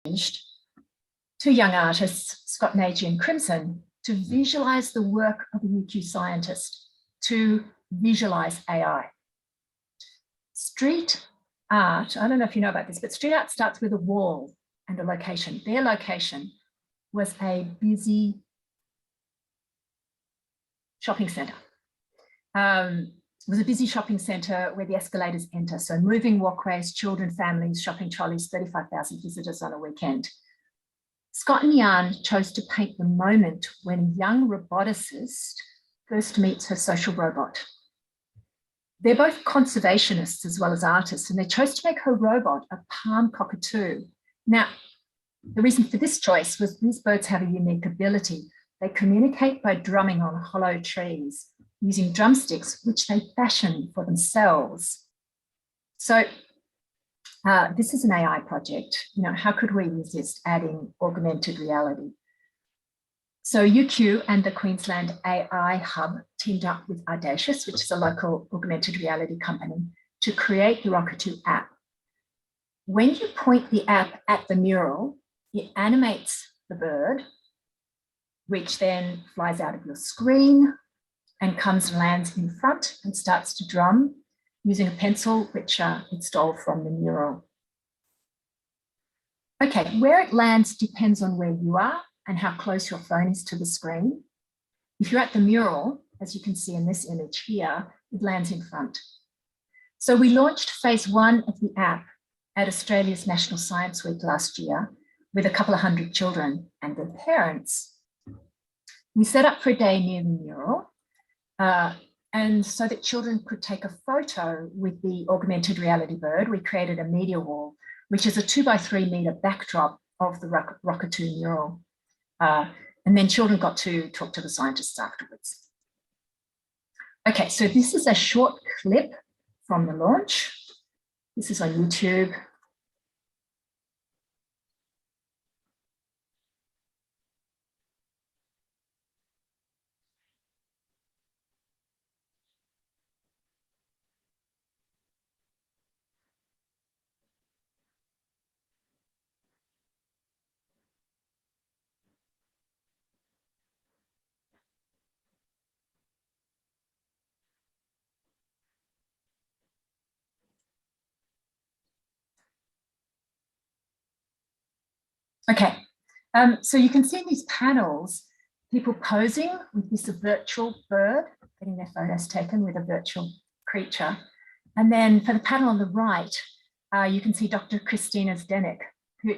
two young artists, Scott Nagy and Krimsone, to visualize the work of a UQ scientist, to visualize AI. Street art, I don't know if you know about this, but street art starts with a wall and a location. Their location was a busy shopping centre. It was a busy shopping centre where the escalators enter. So moving walkways, children, families, shopping trolleys, 35,000 visitors on a weekend. Scott and Jan chose to paint the moment when a young roboticist first meets her social robot. They're both conservationists as well as artists, and they chose to make her robot a palm cockatoo. Now, the reason for this choice was these birds have a unique ability. They communicate by drumming on hollow trees using drumsticks, which they fashion for themselves. So this is an AI project. You know, how could we resist adding augmented reality? So UQ and the Queensland AI Hub teamed up with Audacious, which is a local augmented reality company, to create the Rockatoo app. When you point the app at the mural, it animates the bird, which then flies out of your screen and comes and lands in front and starts to drum using a pencil, which it stole from the mural. Okay, where it lands depends on where you are and how close your phone is to the screen. If you're at the mural, as you can see in this image here, it lands in front. So we launched phase 1 of the app at Australia's National Science Week last year with a couple of hundred children and their parents. We set up for a day near the mural, and so that children could take a photo with the augmented reality bird, we created a media wall, which is a 2x3 metre backdrop of the Rockatoo mural. And then children got to talk to the scientists afterwards. Okay, so this is a short clip from the launch. This is on YouTube. Okay, so you can see in these panels, people posing with this virtual bird, getting their photos taken with a virtual creature. And then for the panel on the right, you can see Dr. Christina Zdenek,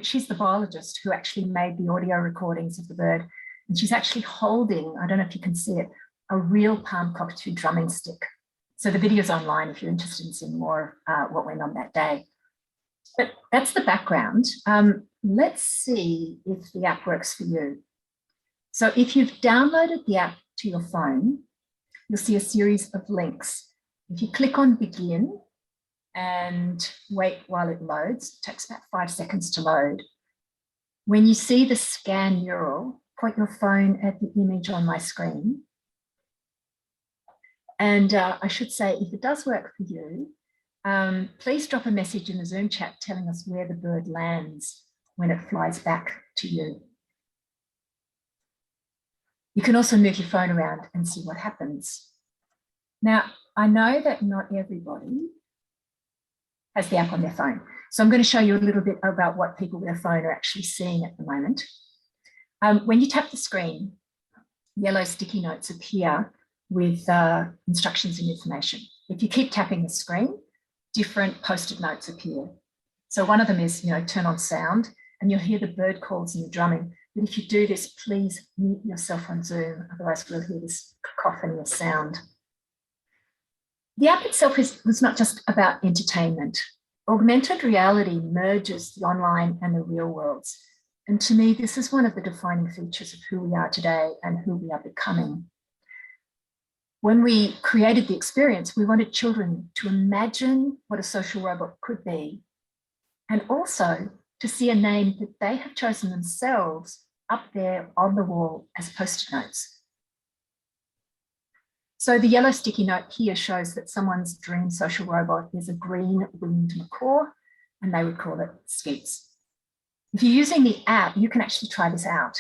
she's the biologist who actually made the audio recordings of the bird. And she's actually holding, I don't know if you can see it, a real palm cockatoo drumming stick. So the video's online if you're interested in seeing more what went on that day. But that's the background. Let's see if the app works for you. So if you've downloaded the app to your phone, you'll see a series of links. If you click on begin and wait while it loads, it takes about 5 seconds to load. When you see the scan mural, point your phone at the image on my screen. And I should say, if it does work for you, please drop a message in the Zoom chat telling us where the bird lands when it flies back to you. You can also move your phone around and see what happens. Now, I know that not everybody has the app on their phone. So I'm going to show you a little bit about what people with a phone are actually seeing at the moment. When you tap the screen, yellow sticky notes appear with instructions and information. If you keep tapping the screen, different post-it notes appear. So one of them is, turn on sound, and you'll hear the bird calls and the drumming. But if you do this, please mute yourself on Zoom, otherwise we'll hear this cacophony of sound. The app itself was not just about entertainment. Augmented reality merges the online and the real worlds. And to me, this is one of the defining features of who we are today and who we are becoming. When we created the experience, we wanted children to imagine what a social robot could be, and also to see a name that they have chosen themselves up there on the wall as post-it notes. So the yellow sticky note here shows that someone's dream social robot is a green-winged macaw, and they would call it Skeets. If you're using the app, you can actually try this out.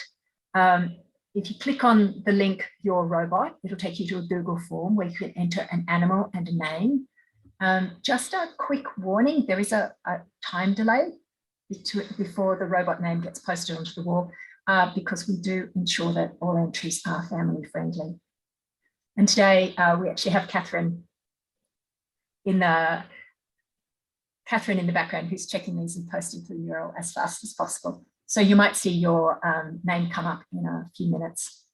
If you click on the link, Your Robot, it'll take you to a Google form where you can enter an animal and a name. Just a quick warning, there is a time delay before the robot name gets posted onto the wall, because we do ensure that all entries are family friendly. And today we actually have Catherine in the background who's checking these and posting to the mural as fast as possible. So you might see your name come up in a few minutes.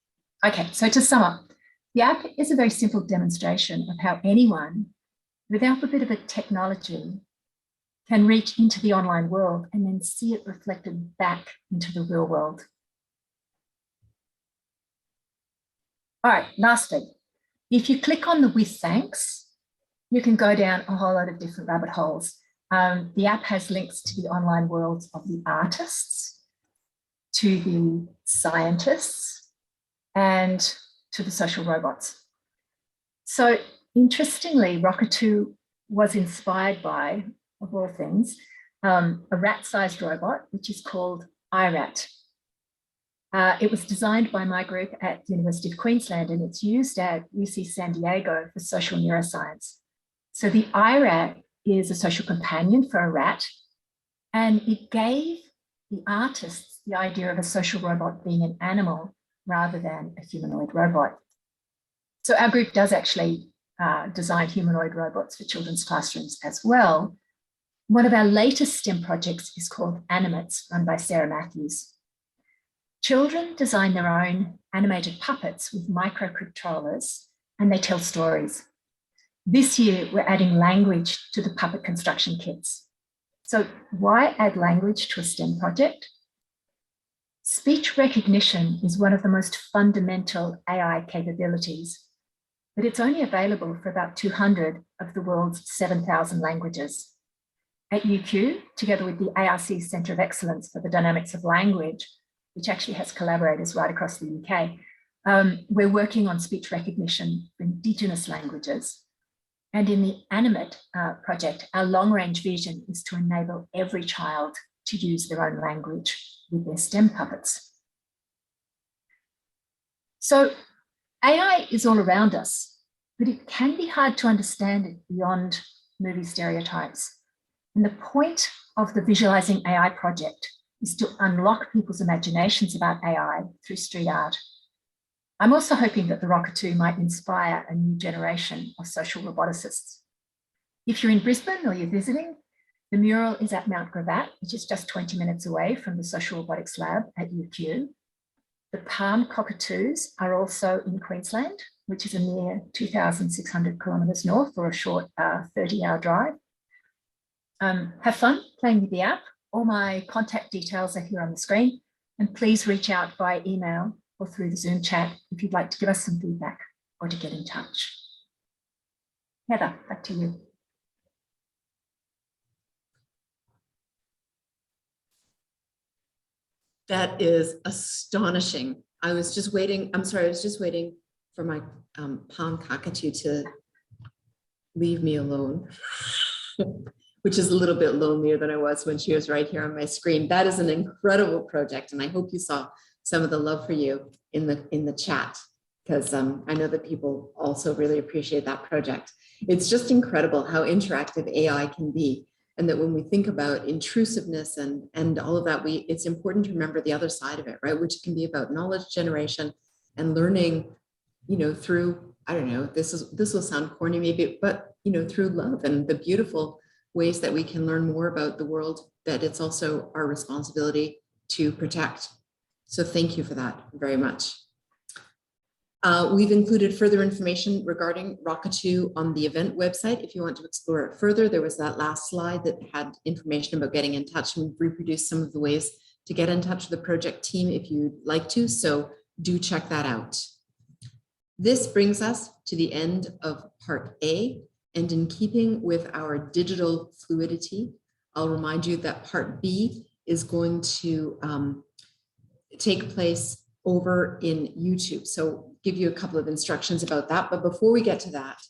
Okay, so to sum up, the app is a very simple demonstration of how anyone, without a bit of a technology, can reach into the online world and then see it reflected back into the real world. All right, lastly, if you click on the with thanks, you can go down a whole lot of different rabbit holes. The app has links to the online worlds of the artists, to the scientists, and to the social robots. So interestingly, Rockatoo was inspired by, of all things, a rat-sized robot, which is called iRat. It was designed by my group at the University of Queensland, and it's used at UC San Diego for social neuroscience. So the iRat is a social companion for a rat, and it gave the artists the idea of a social robot being an animal rather than a humanoid robot. So our group does actually design humanoid robots for children's classrooms as well. One of our latest STEM projects is called Animates, run by Sarah Matthews. Children design their own animated puppets with microcontrollers, and they tell stories. This year, we're adding language to the puppet construction kits. So why add language to a STEM project? Speech recognition is one of the most fundamental AI capabilities, but it's only available for about 200 of the world's 7,000 languages. At UQ, together with the ARC Centre of Excellence for the Dynamics of Language, which actually has collaborators right across the UK, we're working on speech recognition for Indigenous languages. And in the Animate project, our long-range vision is to enable every child to use their own language with their STEM puppets. So AI is all around us, but it can be hard to understand it beyond movie stereotypes. And the point of the Visualizing AI project is to unlock people's imaginations about AI through street art. I'm also hoping that the Rockatoo might inspire a new generation of social roboticists. If you're in Brisbane or you're visiting, the mural is at Mount Gravatt, which is just 20 minutes away from the Social Robotics Lab at UQ. The Palm Cockatoos are also in Queensland, which is a mere 2,600 kilometres north for a short 30-hour drive. Have fun playing with the app. All my contact details are here on the screen, and please reach out by email or through the Zoom chat if you'd like to give us some feedback or to get in touch. Heather, back to you. That is astonishing. I was just waiting. I'm sorry, I was just waiting for my palm cockatoo to leave me alone, which is a little bit lonelier than I was when she was right here on my screen. That is an incredible project, and I hope you saw some of the love for you in the chat, because I know that people also really appreciate that project. It's just incredible how interactive AI can be, and that when we think about intrusiveness and all of that, it's important to remember the other side of it, right? Which can be about knowledge generation and learning, you know, through, I don't know, this will sound corny maybe, but you know, through love and the beautiful ways that we can learn more about the world that it's also our responsibility to protect. So thank you for that very much. We've included further information regarding Rockatoo on the event website. If you want to explore it further, there was that last slide that had information about getting in touch, and we've reproduced some of the ways to get in touch with the project team if you'd like to, so do check that out. This brings us to the end of part A, and in keeping with our digital fluidity, I'll remind you that part B is going to take place over in YouTube. So give you a couple of instructions about that. But before we get to that,